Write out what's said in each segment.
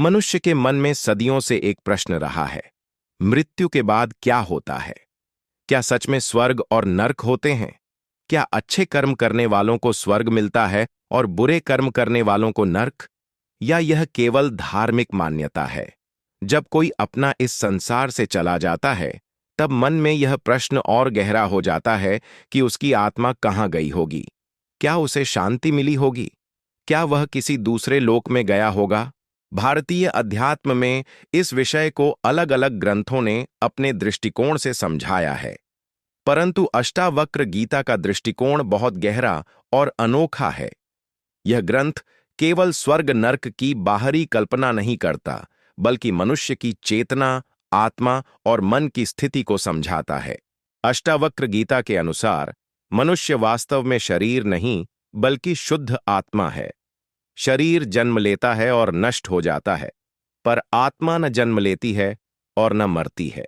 मनुष्य के मन में सदियों से एक प्रश्न रहा है। मृत्यु के बाद क्या होता है? क्या सच में स्वर्ग और नरक होते हैं? क्या अच्छे कर्म करने वालों को स्वर्ग मिलता है और बुरे कर्म करने वालों को नरक? या यह केवल धार्मिक मान्यता है? जब कोई अपना इस संसार से चला जाता है, तब मन में यह प्रश्न और गहरा हो जाता है कि उसकी आत्मा कहाँ गई होगी। क्या उसे शांति मिली होगी? क्या वह किसी दूसरे लोक में गया होगा? भारतीय अध्यात्म में इस विषय को अलग अलग ग्रंथों ने अपने दृष्टिकोण से समझाया है, परंतु अष्टावक्र गीता का दृष्टिकोण बहुत गहरा और अनोखा है। यह ग्रंथ केवल स्वर्ग नरक की बाहरी कल्पना नहीं करता, बल्कि मनुष्य की चेतना, आत्मा और मन की स्थिति को समझाता है। अष्टावक्र गीता के अनुसार मनुष्य वास्तव में शरीर नहीं, बल्कि शुद्ध आत्मा है। शरीर जन्म लेता है और नष्ट हो जाता है, पर आत्मा न जन्म लेती है और न मरती है।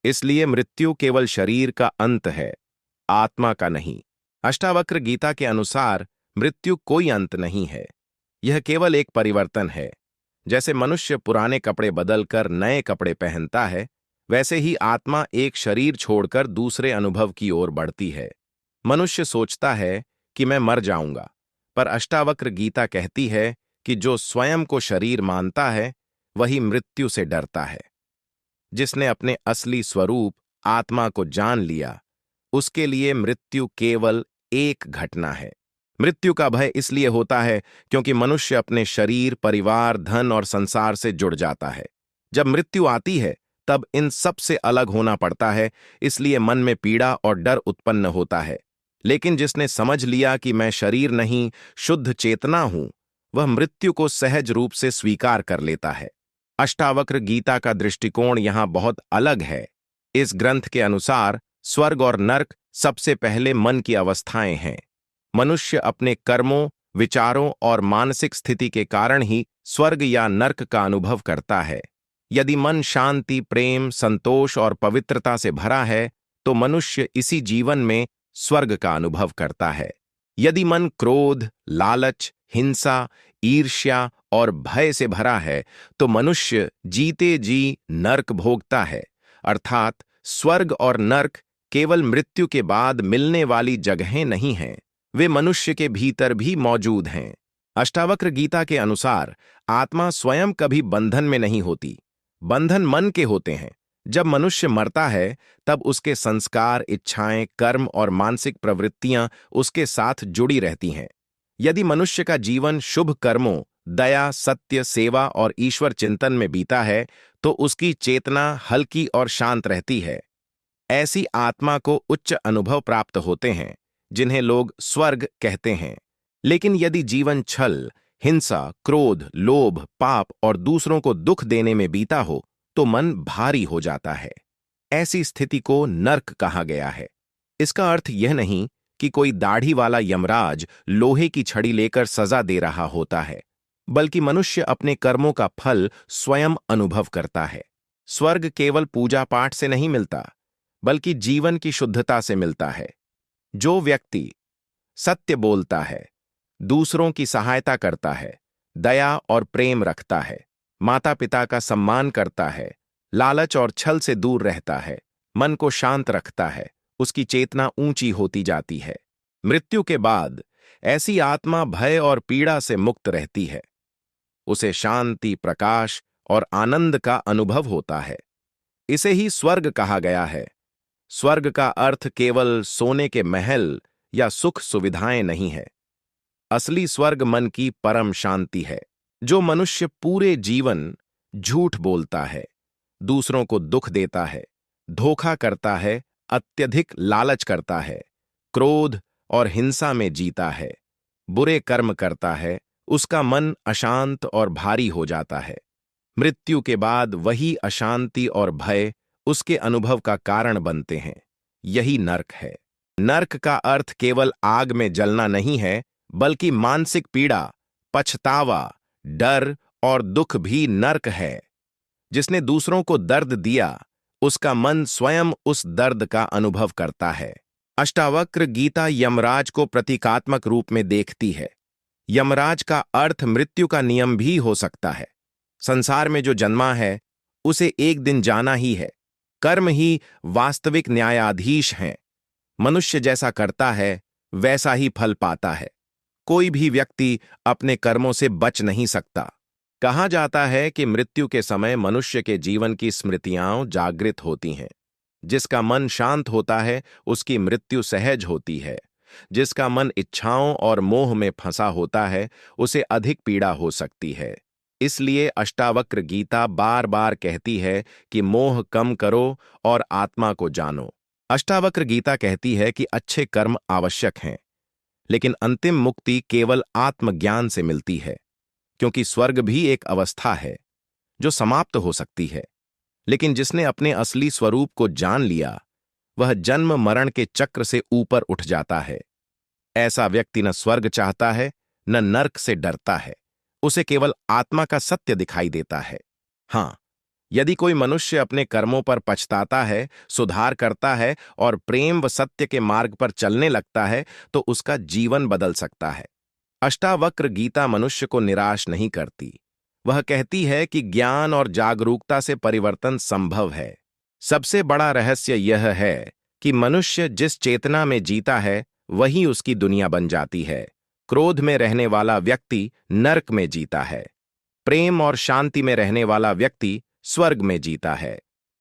इसलिए मृत्यु केवल शरीर का अंत है, आत्मा का नहीं। अष्टावक्र गीता के अनुसार मृत्यु कोई अंत नहीं है, यह केवल एक परिवर्तन है। जैसे मनुष्य पुराने कपड़े बदलकर नए कपड़े पहनता है, वैसे ही आत्मा एक शरीर छोड़कर दूसरे अनुभव की ओर बढ़ती है। मनुष्य सोचता है कि मैं मर जाऊंगा, पर अष्टावक्र गीता कहती है कि जो स्वयं को शरीर मानता है, वही मृत्यु से डरता है। जिसने अपने असली स्वरूप आत्मा को जान लिया, उसके लिए मृत्यु केवल एक घटना है। मृत्यु का भय इसलिए होता है क्योंकि मनुष्य अपने शरीर, परिवार, धन और संसार से जुड़ जाता है। जब मृत्यु आती है, तब इन सब से अलग होना पड़ता है, इसलिए मन में पीड़ा और डर उत्पन्न होता है। लेकिन जिसने समझ लिया कि मैं शरीर नहीं, शुद्ध चेतना हूं, वह मृत्यु को सहज रूप से स्वीकार कर लेता है। अष्टावक्र गीता का दृष्टिकोण यहां बहुत अलग है। इस ग्रंथ के अनुसार स्वर्ग और नरक सबसे पहले मन की अवस्थाएं हैं। मनुष्य अपने कर्मों, विचारों और मानसिक स्थिति के कारण ही स्वर्ग या नरक का अनुभव करता है। यदि मन शांति, प्रेम, संतोष और पवित्रता से भरा है, तो मनुष्य इसी जीवन में स्वर्ग का अनुभव करता है। यदि मन क्रोध, लालच, हिंसा, ईर्ष्या और भय से भरा है, तो मनुष्य जीते जी नरक भोगता है। अर्थात स्वर्ग और नरक केवल मृत्यु के बाद मिलने वाली जगहें नहीं हैं, वे मनुष्य के भीतर भी मौजूद हैं। अष्टावक्र गीता के अनुसार आत्मा स्वयं कभी बंधन में नहीं होती, बंधन मन के होते हैं। जब मनुष्य मरता है, तब उसके संस्कार, इच्छाएं, कर्म और मानसिक प्रवृत्तियां उसके साथ जुड़ी रहती हैं। यदि मनुष्य का जीवन शुभ कर्मों, दया, सत्य, सेवा और ईश्वर चिंतन में बीता है, तो उसकी चेतना हल्की और शांत रहती है। ऐसी आत्मा को उच्च अनुभव प्राप्त होते हैं, जिन्हें लोग स्वर्ग कहते हैं। लेकिन यदि जीवन छल, हिंसा, क्रोध, लोभ, पाप और दूसरों को दुख देने में बीता हो, तो मन भारी हो जाता है। ऐसी स्थिति को नरक कहा गया है। इसका अर्थ यह नहीं कि कोई दाढ़ी वाला यमराज लोहे की छड़ी लेकर सजा दे रहा होता है, बल्कि मनुष्य अपने कर्मों का फल स्वयं अनुभव करता है। स्वर्ग केवल पूजा पाठ से नहीं मिलता, बल्कि जीवन की शुद्धता से मिलता है। जो व्यक्ति सत्य बोलता है, दूसरों की सहायता करता है, दया और प्रेम रखता है, माता पिता का सम्मान करता है, लालच और छल से दूर रहता है, मन को शांत रखता है, उसकी चेतना ऊंची होती जाती है। मृत्यु के बाद ऐसी आत्मा भय और पीड़ा से मुक्त रहती है। उसे शांति, प्रकाश और आनंद का अनुभव होता है। इसे ही स्वर्ग कहा गया है। स्वर्ग का अर्थ केवल सोने के महल या सुख सुविधाएं नहीं है। असली स्वर्ग मन की परम शांति है। जो मनुष्य पूरे जीवन झूठ बोलता है, दूसरों को दुख देता है, धोखा करता है, अत्यधिक लालच करता है, क्रोध और हिंसा में जीता है, बुरे कर्म करता है, उसका मन अशांत और भारी हो जाता है। मृत्यु के बाद वही अशांति और भय उसके अनुभव का कारण बनते हैं। यही नरक है। नरक का अर्थ केवल आग में जलना नहीं है, बल्कि मानसिक पीड़ा, पछतावा, डर और दुख भी नरक है। जिसने दूसरों को दर्द दिया, उसका मन स्वयं उस दर्द का अनुभव करता है। अष्टावक्र गीता यमराज को प्रतीकात्मक रूप में देखती है। यमराज का अर्थ मृत्यु का नियम भी हो सकता है। संसार में जो जन्मा है उसे एक दिन जाना ही है। कर्म ही वास्तविक न्यायाधीश हैं। मनुष्य जैसा करता है वैसा ही फल पाता है। कोई भी व्यक्ति अपने कर्मों से बच नहीं सकता। कहा जाता है कि मृत्यु के समय मनुष्य के जीवन की स्मृतियां जागृत होती हैं। जिसका मन शांत होता है उसकी मृत्यु सहज होती है। जिसका मन इच्छाओं और मोह में फंसा होता है उसे अधिक पीड़ा हो सकती है। इसलिए अष्टावक्र गीता बार बार कहती है कि मोह कम करो और आत्मा को जानो। अष्टावक्र गीता कहती है कि अच्छे कर्म आवश्यक हैं, लेकिन अंतिम मुक्ति केवल आत्मज्ञान से मिलती है। क्योंकि स्वर्ग भी एक अवस्था है जो समाप्त हो सकती है, लेकिन जिसने अपने असली स्वरूप को जान लिया वह जन्म मरण के चक्र से ऊपर उठ जाता है। ऐसा व्यक्ति न स्वर्ग चाहता है न नर्क से डरता है। उसे केवल आत्मा का सत्य दिखाई देता है। हाँ, यदि कोई मनुष्य अपने कर्मों पर पछताता है, सुधार करता है और प्रेम व सत्य के मार्ग पर चलने लगता है तो उसका जीवन बदल सकता है। अष्टावक्र गीता मनुष्य को निराश नहीं करती। वह कहती है कि ज्ञान और जागरूकता से परिवर्तन संभव है। सबसे बड़ा रहस्य यह है कि मनुष्य जिस चेतना में जीता है वही उसकी दुनिया बन जाती है। क्रोध में रहने वाला व्यक्ति नरक में जीता है। प्रेम और शांति में रहने वाला व्यक्ति स्वर्ग में जीता है।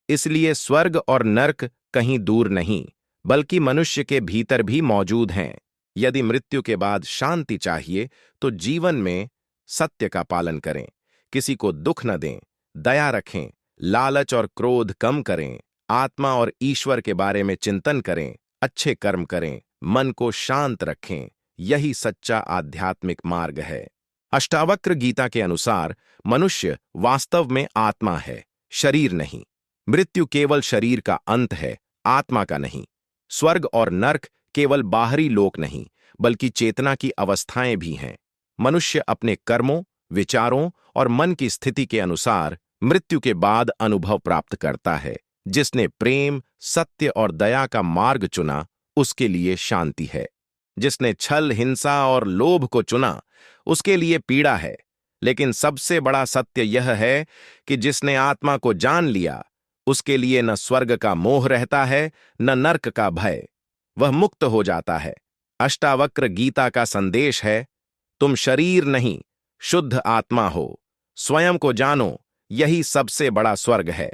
इसलिए स्वर्ग और नरक कहीं दूर नहीं, बल्कि मनुष्य के भीतर भी मौजूद हैं। यदि मृत्यु के बाद शांति चाहिए तो जीवन में सत्य का पालन करें, किसी को दुख न दें, दया रखें, लालच और क्रोध कम करें, आत्मा और ईश्वर के बारे में चिंतन करें, अच्छे कर्म करें, मन को शांत रखें। यही सच्चा आध्यात्मिक मार्ग है। अष्टावक्र गीता के अनुसार मनुष्य वास्तव में आत्मा है, शरीर नहीं। मृत्यु केवल शरीर का अंत है, आत्मा का नहीं। स्वर्ग और नरक केवल बाहरी लोक नहीं, बल्कि चेतना की अवस्थाएं भी हैं। मनुष्य अपने कर्मों, विचारों और मन की स्थिति के अनुसार मृत्यु के बाद अनुभव प्राप्त करता है। जिसने प्रेम, सत्य और दया का मार्ग चुना उसके लिए शांति है। जिसने छल, हिंसा और लोभ को चुना उसके लिए पीड़ा है। लेकिन सबसे बड़ा सत्य यह है कि जिसने आत्मा को जान लिया उसके लिए न स्वर्ग का मोह रहता है न नरक का भय। वह मुक्त हो जाता है। अष्टावक्र गीता का संदेश है, तुम शरीर नहीं, शुद्ध आत्मा हो। स्वयं को जानो, यही सबसे बड़ा स्वर्ग है।